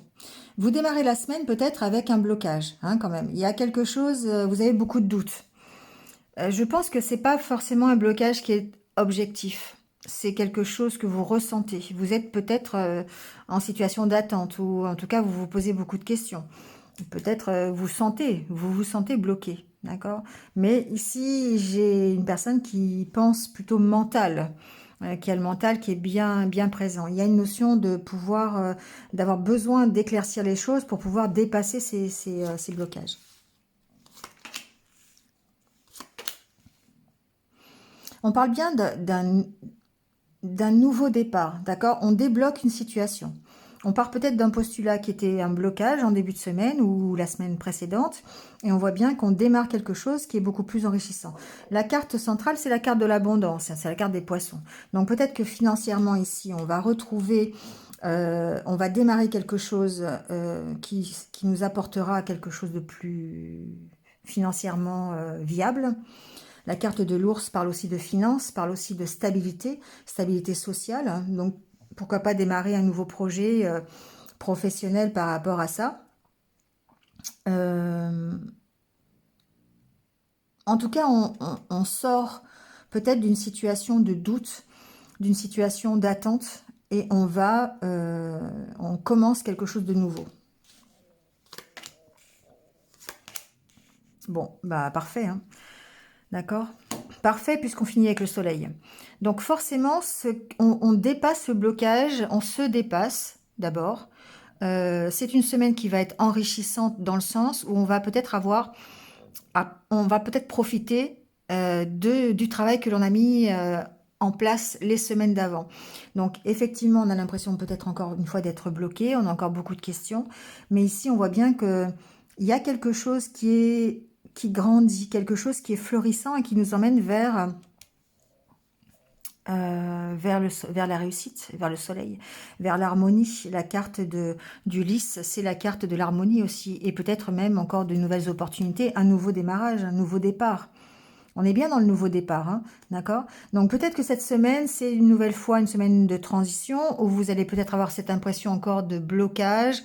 vous démarrez la semaine peut-être avec un blocage, hein, quand même. Il y a quelque chose, vous avez beaucoup de doutes. Je pense que c'est pas forcément un blocage qui est objectif. C'est quelque chose que vous ressentez. Vous êtes peut-être en situation d'attente ou en tout cas, vous vous posez beaucoup de questions. Peut-être vous vous sentez bloqué, d'accord? Mais ici, j'ai une personne qui pense plutôt mental. qui a le mental qui est bien présent. Il y a une notion de pouvoir, d'avoir besoin d'éclaircir les choses pour pouvoir dépasser ces blocages. On parle bien d'un nouveau départ, d'accord? On débloque une situation. On part peut-être d'un postulat qui était un blocage en début de semaine ou la semaine précédente, et on voit bien qu'on démarre quelque chose qui est beaucoup plus enrichissant. La carte centrale, c'est la carte de l'abondance, c'est la carte des poissons. Donc peut-être que financièrement ici, on va retrouver, on va démarrer quelque chose qui nous apportera quelque chose de plus financièrement viable. La carte de l'ours parle aussi de finances, parle aussi de stabilité, stabilité sociale. Donc, pourquoi pas démarrer un nouveau projet professionnel par rapport à ça. En tout cas, on sort peut-être d'une situation de doute, d'une situation d'attente, et on commence quelque chose de nouveau. Bon, bah parfait, hein. D'accord? Parfait, puisqu'on finit avec le soleil. Donc forcément, on dépasse ce blocage, on se dépasse d'abord. C'est une semaine qui va être enrichissante dans le sens où on va peut-être on va peut-être profiter du travail que l'on a mis en place les semaines d'avant. Donc effectivement, on a l'impression peut-être encore une fois d'être bloqué, on a encore beaucoup de questions, mais ici on voit bien que il y a quelque chose qui grandit, quelque chose qui est florissant et qui nous emmène vers la réussite, vers le soleil, vers l'harmonie. La carte du lys, c'est la carte de l'harmonie aussi, et peut-être même encore de nouvelles opportunités, un nouveau démarrage, un nouveau départ. On est bien dans le nouveau départ, hein, d'accord? Donc peut-être que cette semaine, c'est une nouvelle fois une semaine de transition, où vous allez peut-être avoir cette impression encore de blocage,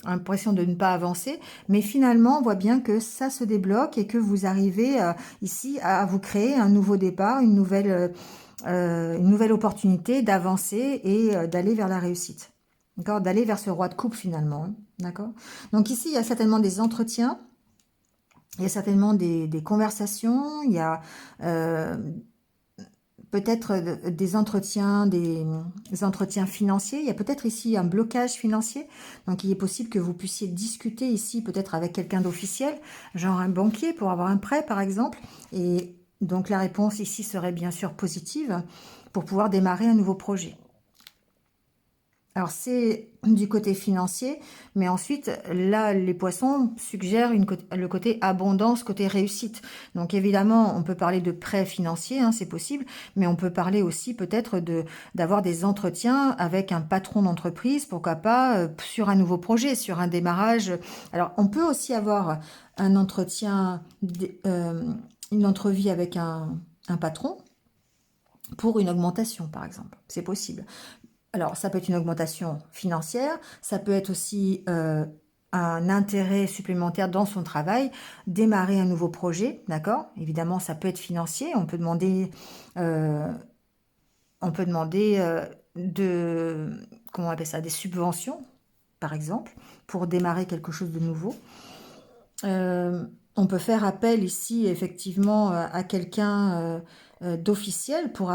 impression de ne pas avancer, mais finalement, on voit bien que ça se débloque et que vous arrivez ici à vous créer un nouveau départ, une nouvelle opportunité d'avancer et d'aller vers la réussite. D'accord? D'aller vers ce roi de coupe finalement. Hein, d'accord? Donc ici, il y a certainement des entretiens, il y a certainement des conversations, il y a peut-être des entretiens financiers. Il y a peut-être ici un blocage financier. Donc il est possible que vous puissiez discuter ici peut-être avec quelqu'un d'officiel, genre un banquier pour avoir un prêt par exemple. Et donc la réponse ici serait bien sûr positive pour pouvoir démarrer un nouveau projet. Alors c'est du côté financier, mais ensuite là les poissons suggèrent le côté abondance, côté réussite. Donc évidemment on peut parler de prêt financier, hein, c'est possible, mais on peut parler aussi peut-être d'avoir des entretiens avec un patron d'entreprise, pourquoi pas sur un nouveau projet, sur un démarrage. Alors on peut aussi avoir un entretien, une entrevue avec un patron pour une augmentation par exemple, c'est possible. Alors, ça peut être une augmentation financière, ça peut être aussi un intérêt supplémentaire dans son travail, démarrer un nouveau projet, d'accord? Évidemment, ça peut être financier, on peut demander, comment on appelle ça, des subventions, par exemple, pour démarrer quelque chose de nouveau. On peut faire appel ici, effectivement, à quelqu'un d'officiel pour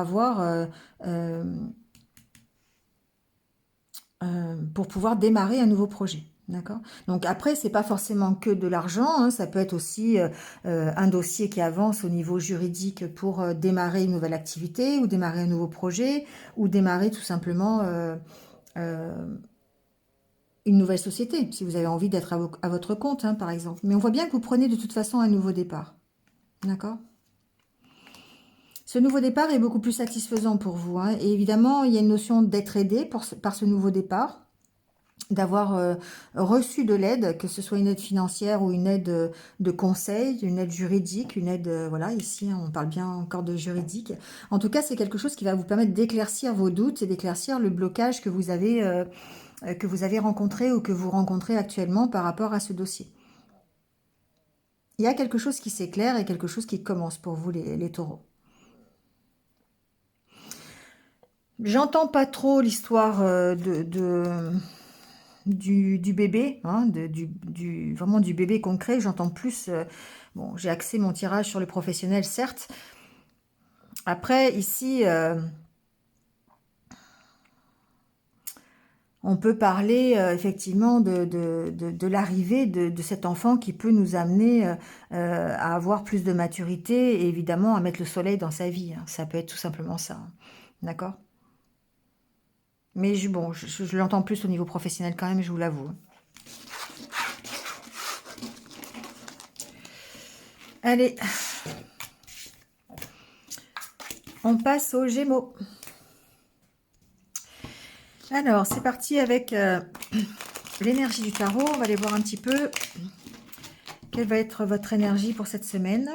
pouvoir démarrer un nouveau projet. D'accord? Donc après, c'est pas forcément que de l'argent, hein, ça peut être aussi un dossier qui avance au niveau juridique pour démarrer une nouvelle activité ou démarrer un nouveau projet ou démarrer tout simplement une nouvelle société, si vous avez envie d'être à votre compte, hein, par exemple. Mais on voit bien que vous prenez de toute façon un nouveau départ. D'accord? Ce nouveau départ est beaucoup plus satisfaisant pour vous. Hein, et évidemment, il y a une notion d'être aidé par ce nouveau départ, d'avoir reçu de l'aide, que ce soit une aide financière ou une aide de conseil, une aide juridique, une aide, voilà, ici on parle bien encore de juridique. En tout cas, c'est quelque chose qui va vous permettre d'éclaircir vos doutes et d'éclaircir le blocage que vous avez rencontré ou que vous rencontrez actuellement par rapport à ce dossier. Il y a quelque chose qui s'éclaire et quelque chose qui commence pour vous les taureaux. J'entends pas trop l'histoire du bébé, hein, vraiment du bébé concret. J'entends plus, bon, j'ai axé mon tirage sur le professionnel, certes. Après, ici, On peut parler effectivement de l'arrivée de cet enfant qui peut nous amener à avoir plus de maturité et évidemment à mettre le soleil dans sa vie, hein. Ça peut être tout simplement ça, hein. D'accord? Mais bon, je l'entends plus au niveau professionnel quand même, je vous l'avoue, hein. Allez, on passe aux Gémeaux. Alors, c'est parti avec l'énergie du tarot. On va aller voir un petit peu quelle va être votre énergie pour cette semaine.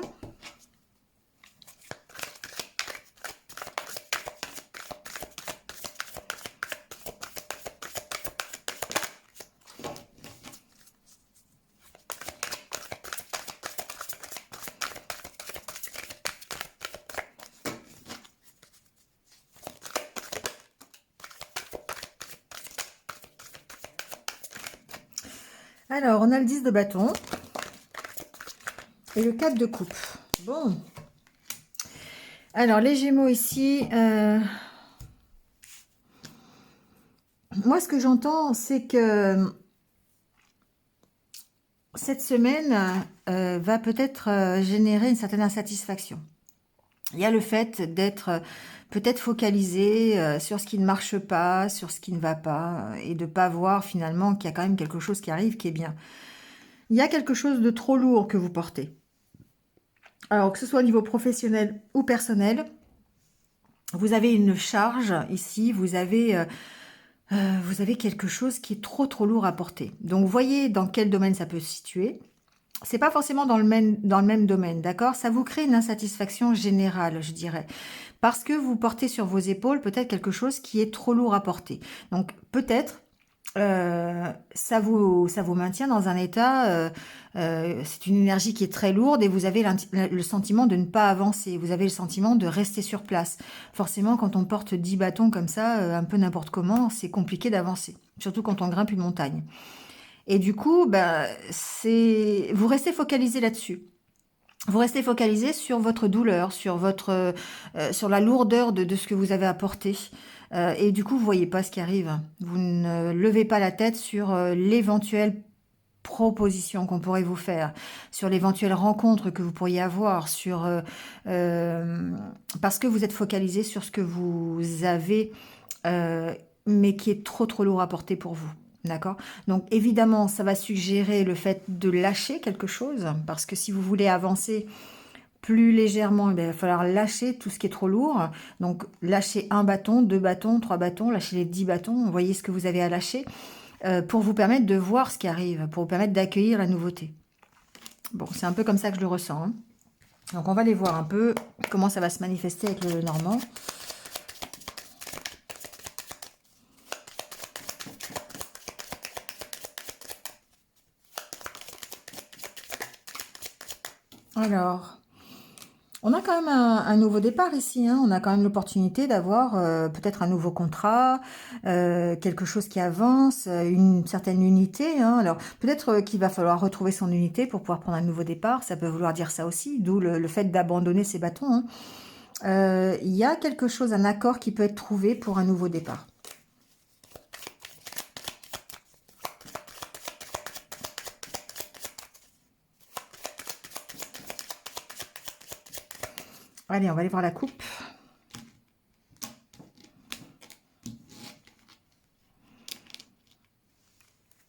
Alors, on a le 10 de bâton et le 4 de coupe. Bon. Alors, les Gémeaux ici, moi, ce que j'entends, c'est que cette semaine va peut-être générer une certaine insatisfaction. Il y a le fait d'être peut-être focalisé sur ce qui ne marche pas, sur ce qui ne va pas, et de ne pas voir finalement qu'il y a quand même quelque chose qui arrive qui est bien. Il y a quelque chose de trop lourd que vous portez. Alors, que ce soit au niveau professionnel ou personnel, vous avez une charge ici, vous avez quelque chose qui est trop lourd à porter. Donc, voyez dans quel domaine ça peut se situer. C'est pas forcément dans le même domaine, d'accord? Ça vous crée une insatisfaction générale, je dirais. Parce que vous portez sur vos épaules peut-être quelque chose qui est trop lourd à porter. Donc, peut-être ça vous maintient dans un état, c'est une énergie qui est très lourde et vous avez le sentiment de ne pas avancer, vous avez le sentiment de rester sur place. Forcément, quand on porte 10 bâtons comme ça, un peu n'importe comment, c'est compliqué d'avancer, surtout quand on grimpe une montagne. Et du coup, bah, vous restez focalisé là-dessus. Vous restez focalisé sur votre douleur, sur la lourdeur de ce que vous avez apporté. Et du coup, vous voyez pas ce qui arrive. Vous ne levez pas la tête sur l'éventuelle proposition qu'on pourrait vous faire, sur l'éventuelle rencontre que vous pourriez avoir, parce que vous êtes focalisé sur ce que vous avez, euh, mais qui est trop lourd à porter pour vous. D'accord? Donc évidemment, ça va suggérer le fait de lâcher quelque chose, parce que si vous voulez avancer plus légèrement, eh bien, il va falloir lâcher tout ce qui est trop lourd. Donc lâcher un bâton, 2 bâtons, 3 bâtons, lâcher les 10 bâtons, vous voyez ce que vous avez à lâcher, pour vous permettre de voir ce qui arrive, pour vous permettre d'accueillir la nouveauté. Bon, c'est un peu comme ça que je le ressens, hein. Donc on va aller voir un peu comment ça va se manifester avec le Normand. Alors, on a quand même un nouveau départ ici, hein. On a quand même l'opportunité d'avoir peut-être un nouveau contrat, quelque chose qui avance, une certaine unité, hein. Alors, peut-être qu'il va falloir retrouver son unité pour pouvoir prendre un nouveau départ. Ça peut vouloir dire ça aussi, d'où le fait d'abandonner ses bâtons, hein. Il y a quelque chose, un accord qui peut être trouvé pour un nouveau départ. Allez, on va aller voir la coupe.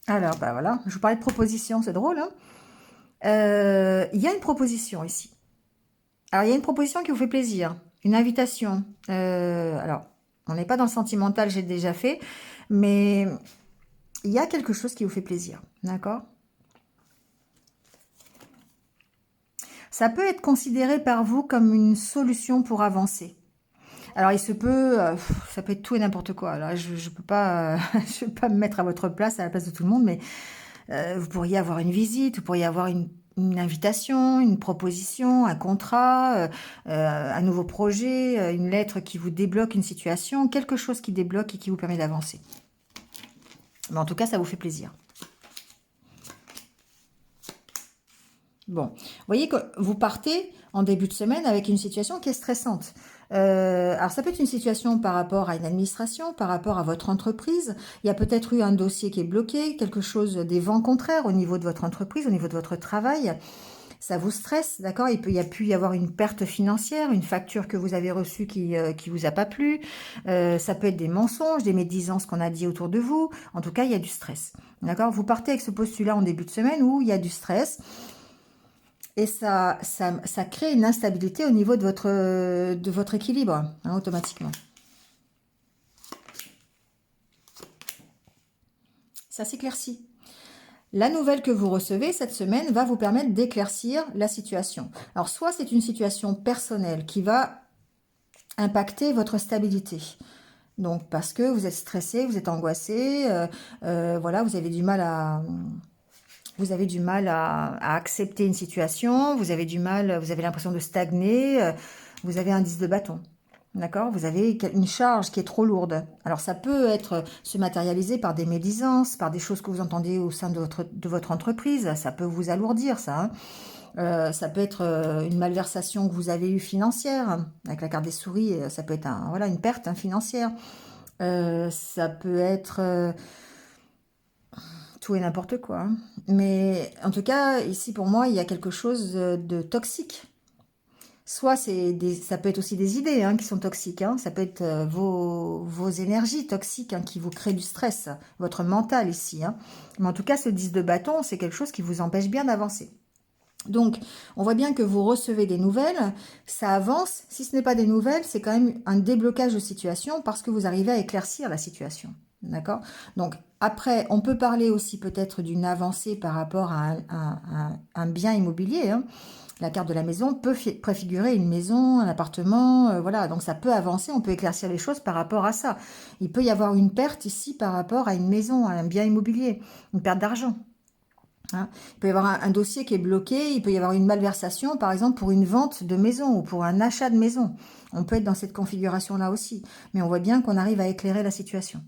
Alors, bah voilà, je vous parlais de proposition, c'est drôle, hein. Il y a une proposition ici. Alors, il y a une proposition qui vous fait plaisir, une invitation. Alors, on n'est pas dans le sentimental, j'ai déjà fait, mais il y a quelque chose qui vous fait plaisir, d'accord? Ça peut être considéré par vous comme une solution pour avancer. Alors, il se peut, ça peut être tout et n'importe quoi. Là, je peux pas, je peux pas me mettre à votre place, à la place de tout le monde, mais vous pourriez avoir une visite, vous pourriez avoir une invitation, une proposition, un contrat, un nouveau projet, une lettre qui vous débloque une situation, quelque chose qui débloque et qui vous permet d'avancer. Mais en tout cas, ça vous fait plaisir. Bon, vous voyez que vous partez en début de semaine avec une situation qui est stressante. Alors ça peut être une situation par rapport à une administration, par rapport à votre entreprise. Il y a peut-être eu un dossier qui est bloqué, quelque chose, des vents contraires au niveau de votre entreprise, au niveau de votre travail. Ça vous stresse, d'accord? Il a pu y avoir une perte financière, une facture que vous avez reçue qui vous a pas plu. Ça peut être des mensonges, des médisances qu'on a dit autour de vous. En tout cas, il y a du stress, d'accord? Vous partez avec ce postulat en début de semaine où il y a du stress. Et ça crée une instabilité au niveau de votre équilibre, hein, automatiquement. Ça s'éclaircit. La nouvelle que vous recevez cette semaine va vous permettre d'éclaircir la situation. Alors, soit c'est une situation personnelle qui va impacter votre stabilité. Donc, parce que vous êtes stressé, vous êtes angoissé, voilà, vous avez du mal à accepter une situation, vous avez l'impression de stagner, vous avez un 10 de bâton. D'accord? Vous avez une charge qui est trop lourde. Alors ça peut se matérialiser par des médisances, par des choses que vous entendez au sein de votre entreprise. Ça peut vous alourdir, ça, hein. Ça peut être une malversation que vous avez eue financière. Avec la carte des souris, ça peut être voilà, une perte, hein, financière. Ça peut être tout et n'importe quoi, hein. Mais en tout cas, ici pour moi, il y a quelque chose de toxique. Soit ça peut être aussi des idées, hein, qui sont toxiques, hein. Ça peut être vos énergies toxiques, hein, qui vous créent du stress, votre mental ici, hein. Mais en tout cas, ce 10 de bâton, c'est quelque chose qui vous empêche bien d'avancer. Donc, on voit bien que vous recevez des nouvelles, ça avance. Si ce n'est pas des nouvelles, c'est quand même un déblocage de situation parce que vous arrivez à éclaircir la situation. D'accord? Donc, après, on peut parler aussi peut-être d'une avancée par rapport à un bien immobilier, hein. La carte de la maison peut préfigurer une maison, un appartement, voilà. Donc, ça peut avancer, on peut éclaircir les choses par rapport à ça. Il peut y avoir une perte ici par rapport à une maison, à un bien immobilier, une perte d'argent. Hein. Il peut y avoir un dossier qui est bloqué, il peut y avoir une malversation, par exemple, pour une vente de maison ou pour un achat de maison. On peut être dans cette configuration-là aussi. Mais on voit bien qu'on arrive à éclairer la situation.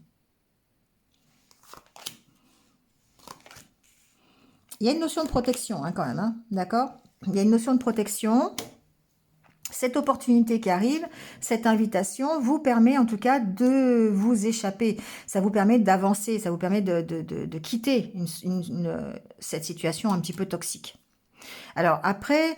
Il y a une notion de protection, hein, quand même, hein, d'accord? Il y a une notion de protection. Cette opportunité qui arrive, cette invitation vous permet en tout cas de vous échapper. Ça vous permet d'avancer, ça vous permet de quitter cette situation un petit peu toxique. Alors après,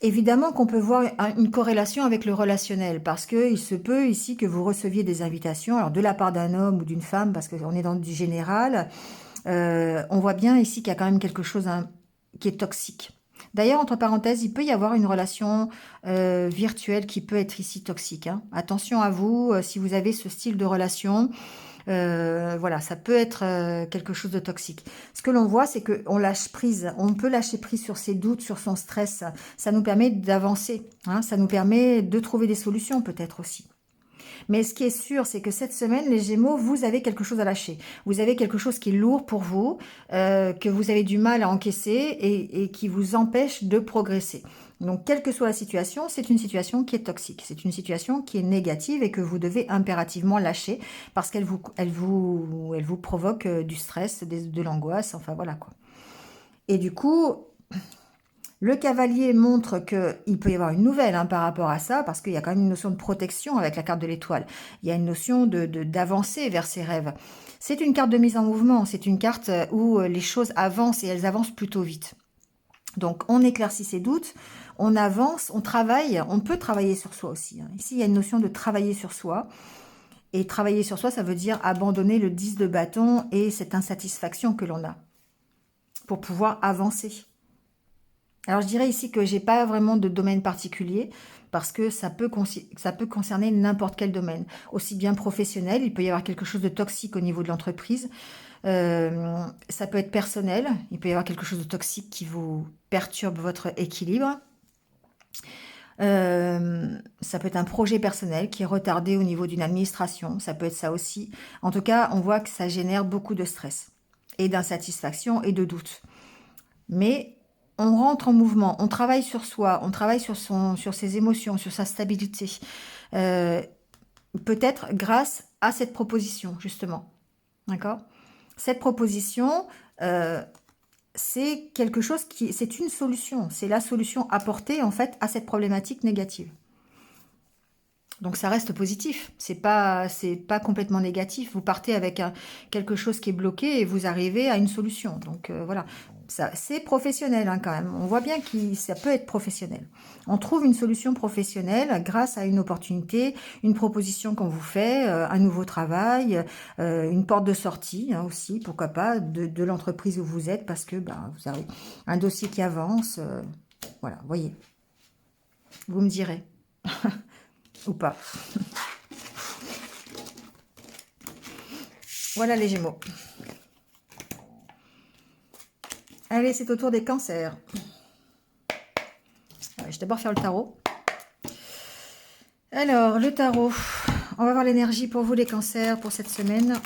évidemment qu'on peut voir une corrélation avec le relationnel, parce qu'il se peut ici que vous receviez des invitations, alors de la part d'un homme ou d'une femme, parce qu'on est dans du général. On voit bien ici qu'il y a quand même quelque chose, hein, qui est toxique. D'ailleurs, entre parenthèses, il peut y avoir une relation virtuelle qui peut être ici toxique, hein. Attention à vous, si vous avez ce style de relation. Voilà, ça peut être quelque chose de toxique. Ce que l'on voit, c'est qu'on lâche prise. On peut lâcher prise sur ses doutes, sur son stress. Ça nous permet d'avancer, hein. Ça nous permet de trouver des solutions peut-être aussi. Mais ce qui est sûr, c'est que cette semaine, les Gémeaux, vous avez quelque chose à lâcher. Vous avez quelque chose qui est lourd pour vous, que vous avez du mal à encaisser et qui vous empêche de progresser. Donc, quelle que soit la situation, c'est une situation qui est toxique. C'est une situation qui est négative et que vous devez impérativement lâcher parce qu'elle vous provoque du stress, de l'angoisse, enfin voilà quoi. Et du coup, le cavalier montre qu'il peut y avoir une nouvelle, hein, par rapport à ça, parce qu'il y a quand même une notion de protection avec la carte de l'étoile. Il y a une notion d'avancer vers ses rêves. C'est une carte de mise en mouvement, c'est une carte où les choses avancent et elles avancent plutôt vite. Donc on éclaircit ses doutes, on avance, on travaille, on peut travailler sur soi aussi, hein. Ici, il y a une notion de travailler sur soi. Et travailler sur soi, ça veut dire abandonner le 10 de bâton et cette insatisfaction que l'on a pour pouvoir avancer. Alors, je dirais ici que j'ai pas vraiment de domaine particulier parce que ça peut concerner n'importe quel domaine. Aussi bien professionnel, il peut y avoir quelque chose de toxique au niveau de l'entreprise. Ça peut être personnel, il peut y avoir quelque chose de toxique qui vous perturbe votre équilibre. Ça peut être un projet personnel qui est retardé au niveau d'une administration, ça peut être ça aussi. En tout cas, on voit que ça génère beaucoup de stress et d'insatisfaction et de doute. Mais on rentre en mouvement, on travaille sur soi, on travaille sur ses émotions, sur sa stabilité. Peut-être grâce à cette proposition, justement. D'accord? Cette proposition, c'est quelque chose c'est une solution. C'est la solution apportée, en fait, à cette problématique négative. Donc ça reste positif, c'est pas complètement négatif. Vous partez avec quelque chose qui est bloqué et vous arrivez à une solution. Donc voilà, ça c'est professionnel hein, quand même. On voit bien que ça peut être professionnel. On trouve une solution professionnelle grâce à une opportunité, une proposition qu'on vous fait, un nouveau travail, une porte de sortie hein, aussi, pourquoi pas, de l'entreprise où vous êtes parce que bah, vous avez un dossier qui avance. Voilà, voyez, vous me direz. Ou pas. Voilà les Gémeaux. Allez, c'est au tour des cancers. Je vais d'abord faire le tarot. Alors, le tarot. On va voir l'énergie pour vous les cancers pour cette semaine.